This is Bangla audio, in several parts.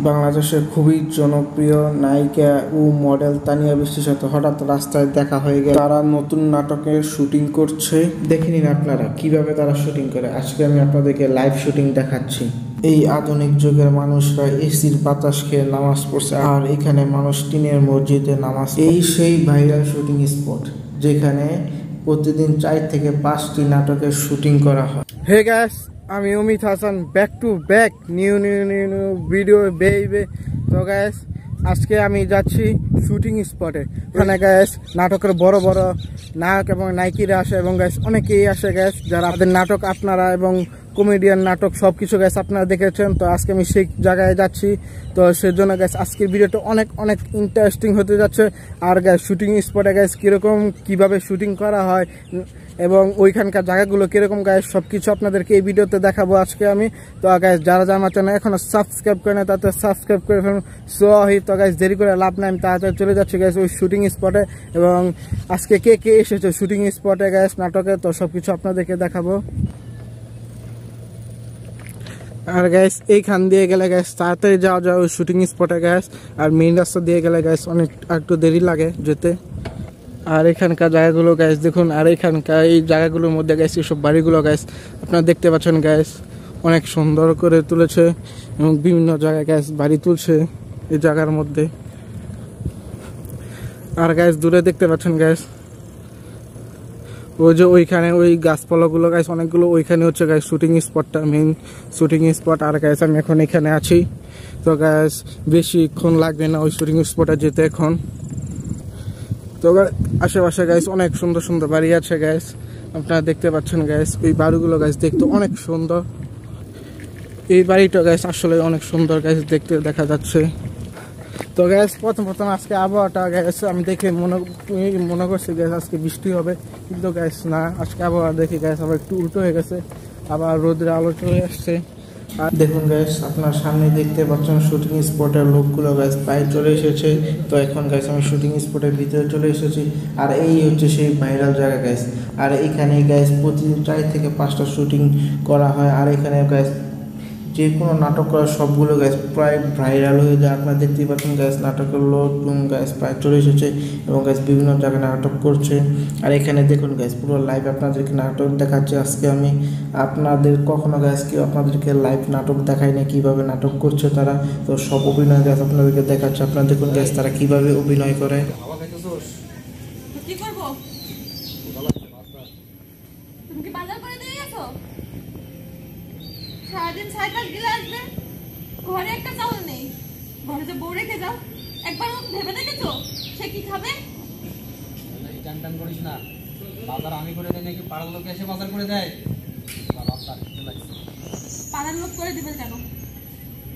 বাংলাদেশের খুবই জনপ্রিয় নায়িকা ও মডেল তানিয়া বৃষ্টির সাথে হঠাৎ রাস্তায় দেখা হয়ে গেল। তারা নতুন নাটকের শুটিং করছে। দেখে নিন আপনারা কিভাবে তারা শুটিং করে। আজকে আমি আপনাদেরকে লাইভ শুটিং দেখাচ্ছি। এই আধুনিক যুগের মানুষরা এসির বাতাস খেয়ে নামাজ পড়ছে, আর এখানে মানুষ টিনের মসজিদে নামাজ। এই সেই ভাইরাল শুটিং স্পট যেখানে প্রতিদিন 4 থেকে 5টি নাটকের শুটিং করা হয়। হে গাইস, আমি Amit Hasan, back to back new video baby. তো গাইস, আজকে আমি যাচ্ছি শুটিং স্পটে। ওখানে গাইস নাটকের বড় বড় নায়ক এবং নায়িকারা আসে, এবং গাইস অনেকেই আসে গাইস যারা আমাদের নাটক আপনারা এবং কমেডিয়ান নাটক সবকিছু গাইস আপনারা দেখেছেন। তো আজকে আমি সেই জায়গায় যাচ্ছি। তো সেজন্য গাইস আজকের ভিডিওটা অনেক অনেক ইন্টারেস্টিং হতে যাচ্ছে। আর গাইস শুটিং স্পটে গাইস কিরকম কিভাবে শুটিং করা হয় এবং ওইখানকার জায়গাগুলো কিরকম গাইস সবকিছু আপনাদেরকে এই ভিডিওতে দেখাবো আজকে আমি। তো গাইস যারা যারা আমার চ্যানেল এখনো সাবস্ক্রাইব করে না তাতে সাবস্ক্রাইব করে ফেলুন। তো গাইস দেরি করে লাভ নাই, আমি তাড়াতাড়ি চলে যাচ্ছি গাইস ওই শুটিং স্পটে। এবং আজকে কে কে এসেছে শুটিং স্পটে গাইস নাটকে, তো সবকিছু আপনাদেরকে দেখাবো। আর গাইস এইখান দিয়ে গেলে গাইস তাড়াতাড়ি যাওয়া যায় ওই শুটিং স্পটে গাইস। আর মেইন রাস্তা দিয়ে গেলে গাইস অনেক একটু দেরি লাগে যেতে। আর এখানকার জায়গাগুলো গাইস দেখুন। আর এখানকার এই জায়গাগুলোর মধ্যে গাইস এইসব বাড়িগুলো গাইস আপনারা দেখতে পাচ্ছেন গাইস অনেক সুন্দর করে তুলেছে, এবং বিভিন্ন জায়গায় গাইস বাড়ি তুলছে এই জায়গার মধ্যে। আর গাইস দূরে দেখতে পাচ্ছেন গাইস ওই যে ওইখানে ওই গাছপালাগুলো গাইস অনেকগুলো, ওইখানে হচ্ছে গাইস শুটিং স্পটটা, মেইন শুটিং স্পট। আর গাইস আমি এখন এখানে আছি। তো গাইস বেশিক্ষণ লাগবে না ওই শুটিং স্পটে যেতে এখন। তো আশেপাশে গাইস অনেক সুন্দর সুন্দর বাড়ি আছে গাইস, আপনারা দেখতে পাচ্ছেন গাইস। ওই বাড়িগুলো গাইস দেখতে অনেক সুন্দর। এই বাড়িটা গাইস আসলে অনেক সুন্দর গাইস দেখতে দেখা যাচ্ছে। তো গ্যাস প্রথম আজকে আবহাওয়াটা গ্যাস আমি দেখে মনে করছি গ্যাস আজকে বৃষ্টি হবে, কিন্তু গ্যাস না, আজকে আবহাওয়া দেখি গ্যাস আবার একটু উল্টো হয়ে গেছে, আবার রোদের আলো চলে আসছে। আর দেখুন গ্যাস আপনার সামনে দেখতে পাচ্ছেন শুটিং স্পটের লোকগুলো গ্যাস প্রায় চলে এসেছে। তো এখন গ্যাস আমি শুটিং স্পটের ভিতরে চলে এসেছি। আর এই হচ্ছে সেই ভাইরাল জায়গা গ্যাস। আর এইখানে গ্যাস প্রতিদিন 4 থেকে 5টা শুটিং করা হয়। আর এখানে গ্যাস যে কোনো নাটক করা সবগুলো গ্যাস প্রায় ভাইরাল হয়ে যায়। আপনারা দেখতেই পাচ্ছেন গ্যাস নাটকের লোক গ্যাস প্রায় চলে এসেছে, এবং গ্যাস বিভিন্ন জায়গায় নাটক করছে। আর এখানে দেখুন গ্যাস পুরো লাইভ আপনাদেরকে নাটক দেখাচ্ছে আজকে আমি। আপনাদের কখনো গ্যাস কেউ আপনাদেরকে লাইভ নাটক দেখায় না কীভাবে নাটক করছে তারা। তো সব অভিনয় গ্যাস আপনাদেরকে দেখাচ্ছে। আপনারা দেখুন গ্যাস তারা কীভাবে অভিনয় করে। সারাদিন সাইকেল গিলে আসবে, ঘরে একটা চাউল নেই, ঘরে যে বউ রেখে যাও, একবার ভেবে দেখেছো সে কি খাবে? টান করিস না, বাজার আমি করে দেয় নাকি পাড়ার লোক এসে বাজার করে দেয়? পাড়ার লোক করে দিবে কেন?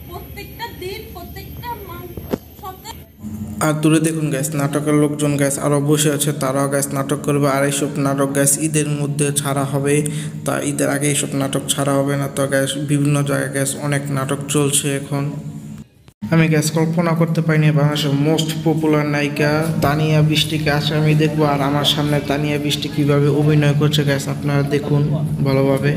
প্রত্যেকটা দিন প্রত্যেকটা সপ্তাহে। আর দূরে দেখুন গ্যাস নাটকের লোকজন গ্যাস আরও বসে আছে, তারাও গ্যাস নাটক করবে। আর এইসব নাটক গ্যাস ঈদের মধ্যে ছাড়া হবে, তা ঈদের আগে এইসব নাটক ছাড়া হবে না। তো গ্যাস বিভিন্ন জায়গায় গ্যাস অনেক নাটক চলছে এখন। আমি গ্যাস কল্পনা করতে পারিনি বাংলাদেশের মোস্ট পপুলার নায়িকা তানিয়া বৃষ্টিকে আজকে আমি দেখবো। আর আমার সামনে তানিয়া বৃষ্টি কীভাবে অভিনয় করছে গ্যাস আপনারা দেখুন ভালোভাবে।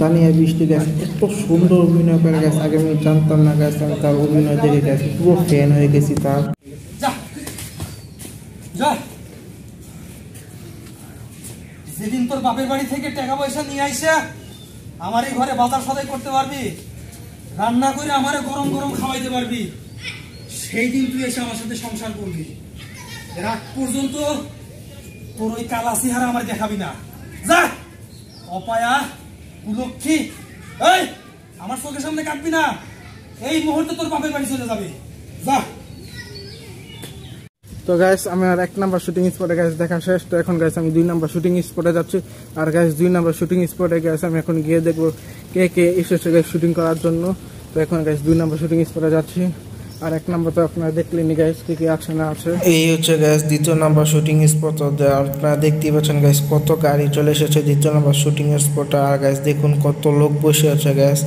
তানিয়া বৃষ্টি গ্যাস এত সুন্দর অভিনয় করে গ্যাস, আগে আমি জানতাম না গ্যাস। আমি তার অভিনয় দেখে গ্যাস পুরো ফ্যান হয়ে গেছি তার। যেদিন তোর বাপের বাড়ি থেকে টাকা পয়সা নিয়ে আইসা আমার এই ঘরে বাজার সদাই করতে পারবি, রান্না করে আমারে গরম গরম খাওয়াইতে পারবি, সেই দিন তুই এসে আমার সাথে সংসার করবি। রাত পর্যন্ত তোর ওই কালা চেহারা আমার দেখাবি না। যা অপায়া কুলক্ষী, এই আমার চোখের সামনে কাটবি না, এই মুহূর্তে তোর বাপের বাড়ি চলে যাবে, যা। তো গাইস আমি আর 1 নাম্বার শুটিং স্পটে গাইস দেখা শেষ। তো এখন গাইস আমি 2 নাম্বার শুটিং স্পটে যাচ্ছি। আর গাইস 2 নাম্বার শুটিং স্পটে গাইস আমি এখন গিয়ে দেখবো কে কে এসেছে গাইস শুটিং করার জন্য। তো এখন গাইস 2 নাম্বার শুটিং স্পটে যাচ্ছি। আর 1 নম্বর তো আপনারা দেখলেনি গাইস কি কি আছে না আছে। এই হচ্ছে গ্যাস 2য় নাম্বার শুটিং স্পট। আপনারা দেখতেই পাচ্ছেন গ্যাস কত গাড়ি চলে এসেছে 2য় নাম্বার শুটিং স্পটে। আর গ্যাস দেখুন কত লোক বসে আছে গ্যাস,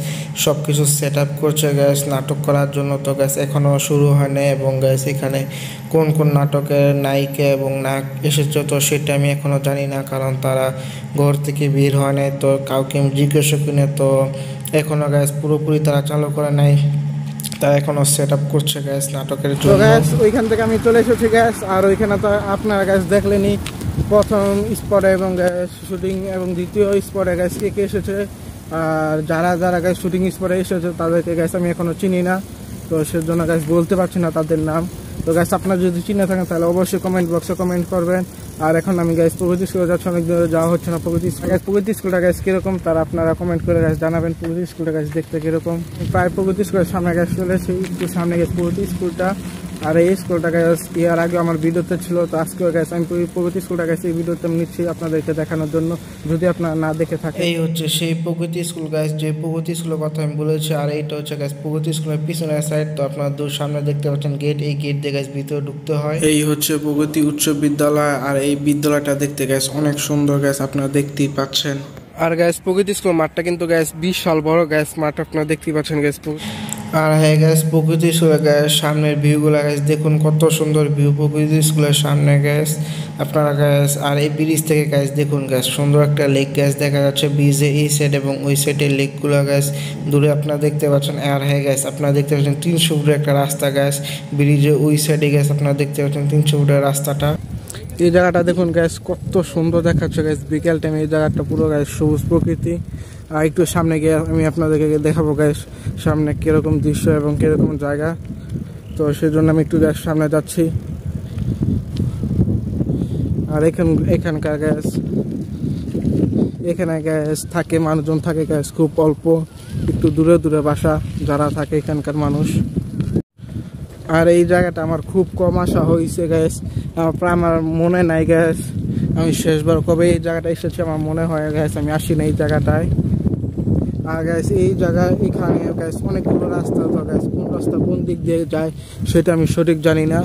সব কিছু সেট আপ করছে গ্যাস নাটক করার জন্য। তো গ্যাস এখনও শুরু হয় না, এবং গ্যাস এখানে কোন কোন নাটকের নায়িকা এবং নায়ক এসেছে তো সেটা আমি এখনও জানি না, কারণ তারা ঘর থেকে বের হয় নাই, তো কাউকে আমি জিজ্ঞাসা করি না। তো এখনও গ্যাস পুরোপুরি তারা চালু করে নাই, তারা এখনও সেট আপ করছে গ্যাস নাটকের তো জন্য। গ্যাস ওইখান থেকে আমি চলে এসেছি গ্যাস, আর ওইখানে তো আপনারা গ্যাস দেখলেনি প্রথম স্পটে এবং গ্যাস শুটিং এবং দ্বিতীয় স্পটে গ্যাস কে কে এসেছে। আর যারা যারা গ্যাস শুটিং স্পটে এসেছে তাদেরকে গ্যাস আমি এখনও চিনি না, তো সেজন্য গ্যাস বলতে পারছি না তাদের নাম। তো গ্যাস আপনারা যদি চিনে থাকেন তাহলে অবশ্যই কমেন্ট বক্সে কমেন্ট করবেন। আর এখন আমি গ্যাস প্রগতি স্কুলে যাচ্ছি, অনেক দূরে যাওয়া হচ্ছে না প্রগতি স্কুলটা গ্যাস কীরকম তারা আপনারা কমেন্ট করে গ্যাস জানাবেন। প্রগতি স্কুলটা গ্যাস দেখতে কীরকম, প্রায় প্রগতি স্কুলের সামনে গ্যাস চলেছি, একটু সামনে গ্যাস প্রগতি স্কুলটা। আর এই স্কুলটা গ্যাস এর আগে আমার ভিডিওতে ছিল, তো আজকেও গ্যাস আমি প্রগতি স্কুলটা গ্যাস এই ভিডিওতে নিচ্ছি আপনাদেরকে দেখানোর জন্য, যদি আপনারা না দেখে থাকেন। এই হচ্ছে সেই প্রগতি স্কুল গ্যাস, যে প্রগতি স্কুলের কথা আমি বলেছি। আর এইটা হচ্ছে গ্যাস প্রগতি স্কুলের পিছনের সাইড। তো আপনারা সামনে দেখতে পাচ্ছেন গেট, এই গেট দিয়ে গ্যাস ভিতরে ঢুকতে হয়। এই হচ্ছে প্রগতি উচ্চ বিদ্যালয়, আর এই বিদ্যালয়টা দেখতে গ্যাস অনেক সুন্দর গ্যাস, আপনারা দেখতেই পাচ্ছেন। আর গ্যাস প্রগতি স্কুল মাঠটা কিন্তু গ্যাস বিশাল বড় গ্যাস মাঠ, আপনারা দেখতেই পাচ্ছেন গ্যাস। আর হ্যাঁ গ্যাস প্রকৃতি স্কুলের গ্যাস সামনের ভিউগুলো গ্যাস দেখুন কত সুন্দর ভিউ প্রকৃতি স্কুলের সামনে গ্যাস আপনারা গ্যাস। আর এই ব্রিজ থেকে গ্যাস দেখুন গ্যাস সুন্দর একটা লেক গ্যাস দেখা যাচ্ছে ব্রিজে এই সাইড এবং ওই সাইডের লেকগুলো গ্যাস দূরে আপনারা দেখতে পাচ্ছেন। আর হ্যাঁ গ্যাস আপনারা দেখতে পাচ্ছেন 300 ফুটের একটা রাস্তা গ্যাস, ব্রিজে ওই সাইডে গ্যাস আপনারা দেখতে পাচ্ছেন 300 ফুটের রাস্তাটা। এই জায়গাটা দেখুন গ্যাস কত সুন্দর দেখাচ্ছে গ্যাস, বিকেল টাইমে এই জায়গাটা পুরো গ্যাস সবুজ প্রকৃতি। আর একটু সামনে গিয়ে আমি আপনাদেরকে দেখাবো গ্যাস সামনে কীরকম দৃশ্য এবং কীরকম জায়গা, তো সেজন্য আমি একটু গ্যাস সামনে যাচ্ছি। আর এখানকার গ্যাস এখানে গ্যাস থাকে মানুষজন থাকে গ্যাস খুব অল্প, একটু দূরে দূরে বাসা যারা থাকে এখানকার মানুষ। আর এই জায়গাটা আমার খুব কম আসা হয়েছে গ্যাস, প্রায় আমার মনে নাই গ্যাস আমি শেষবার কবে এই জায়গাটা এসেছি আমার মনে হয় গ্যাস আমি আসি না এই জায়গাটায়। আর গ্যাস এই জায়গায় এখানে গ্যাস অনেকগুলো রাস্তা, তো গ্যাস কোন রাস্তা কোন দিক দিয়ে যায় সেটা আমি সঠিক জানি না।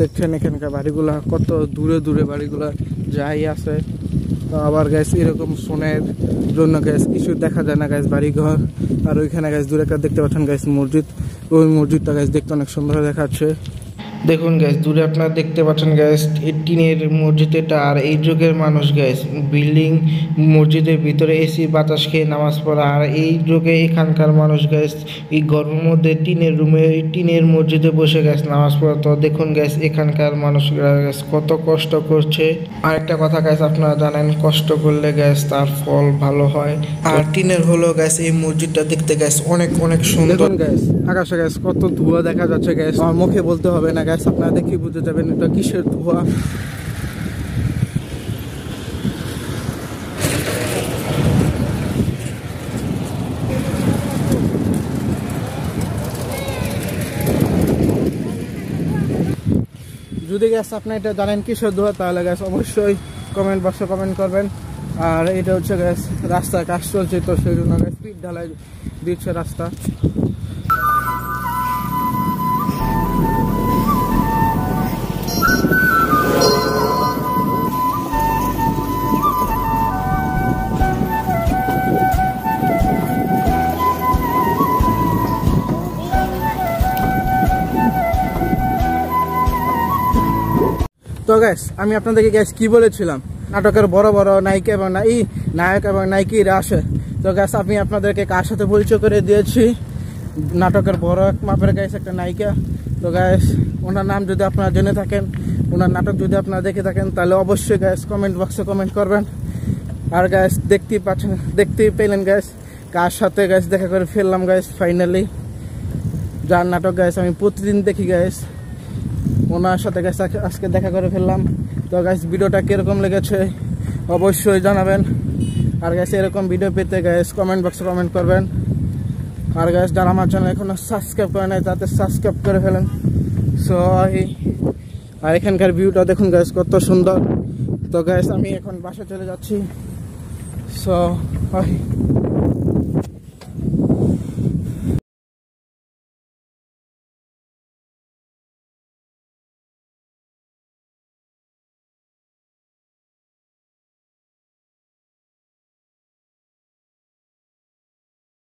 দেখছেন এখানকার বাড়িগুলা কত দূরে দূরে বাড়িগুলা যাই আছে, তো আবার গ্যাস এরকম সোনের জন্য গ্যাস কিছু দেখা যায় না গ্যাস বাড়িঘর। আর ওইখানে গ্যাস দূরে একটা দেখতে পাচ্ছেন গ্যাস মসজিদ, ওই মসজিদটা গ্যাস দেখতে অনেক সুন্দর দেখাচ্ছে। দেখুন গ্যাস দূরে আপনারা দেখতে পাচ্ছেন গ্যাস টিনের মসজিদ এটা। আর এই যুগের মানুষ গ্যাস বিল্ডিং মসজিদের ভিতরে এসি বাতাস খেয়ে নামাজ পড়া, আর এই যুগে এখানকার মানুষ গ্যাস এই গরমের মধ্যে টিনের রুমে টিনের মসজিদে বসে গ্যাস নামাজ পড়া। তো দেখুন গ্যাস এখানকার মানুষরা গ্যাস কত কষ্ট করছে। আরেকটা কথা গ্যাস আপনারা জানেন কষ্ট করলে গ্যাস তার ফল ভালো হয়। আর টিনের হলো গ্যাস এই মসজিদটা দেখতে গ্যাস অনেক অনেক সুন্দর গ্যাস। আকাশে গ্যাস কত ধোঁয়া দেখা যাচ্ছে গ্যাস, আমার মুখে বলতে হবে না গ্যাস, আপনারা দেখি বুঝতে যাবেন এটা কিসের ধোঁয়া। যদি গ্যাস আপনি এটা জানেন কিসের ধোঁয়া তাহলে গ্যাস অবশ্যই কমেন্ট বক্সে কমেন্ট করবেন। আর এটা হচ্ছে গ্যাস রাস্তায় কাজ চলছে, তো সেই জন্য গ্যাস স্পিড ঢালাই দিচ্ছে রাস্তা। তো গ্যাস আমি আপনাদেরকে গ্যাস কি বলেছিলাম নাটকের বড় বড় নায়িকা এবং নায়ক এবং নায়িকারা আসে। তো গ্যাস আমি আপনাদেরকে কার সাথে পরিচয় করে দিয়েছি, নাটকের বড় এক মাপের গ্যাস একটা নায়িকা। তো গ্যাস ওনার নাম যদি আপনারা জেনে থাকেন, ওনার নাটক যদি আপনারা দেখে থাকেন তাহলে অবশ্যই গ্যাস কমেন্ট বক্সে কমেন্ট করবেন। আর গ্যাস দেখতেই পেলেন গ্যাস কার সাথে গ্যাস দেখা করে ফেললাম গ্যাস ফাইনালি, যার নাটক গ্যাস আমি প্রতিদিন দেখি গ্যাস, ওনার সাথে গ্যাস আজকে দেখা করে ফেললাম। তো গ্যাস ভিডিওটা কীরকম লেগেছে অবশ্যই জানাবেন। আর গ্যাস এরকম ভিডিও পেতে গ্যাস কমেন্ট বক্সে কমেন্ট করবেন। আর গ্যাস যারা আমার চ্যানেল এখনো সাবস্ক্রাইব করে নাই তাতে সাবস্ক্রাইব করে ফেলেন। সো আর এখানকার ভিউটা দেখুন গ্যাস কত সুন্দর। তো গ্যাস আমি এখন বাসা চলে যাচ্ছি। সো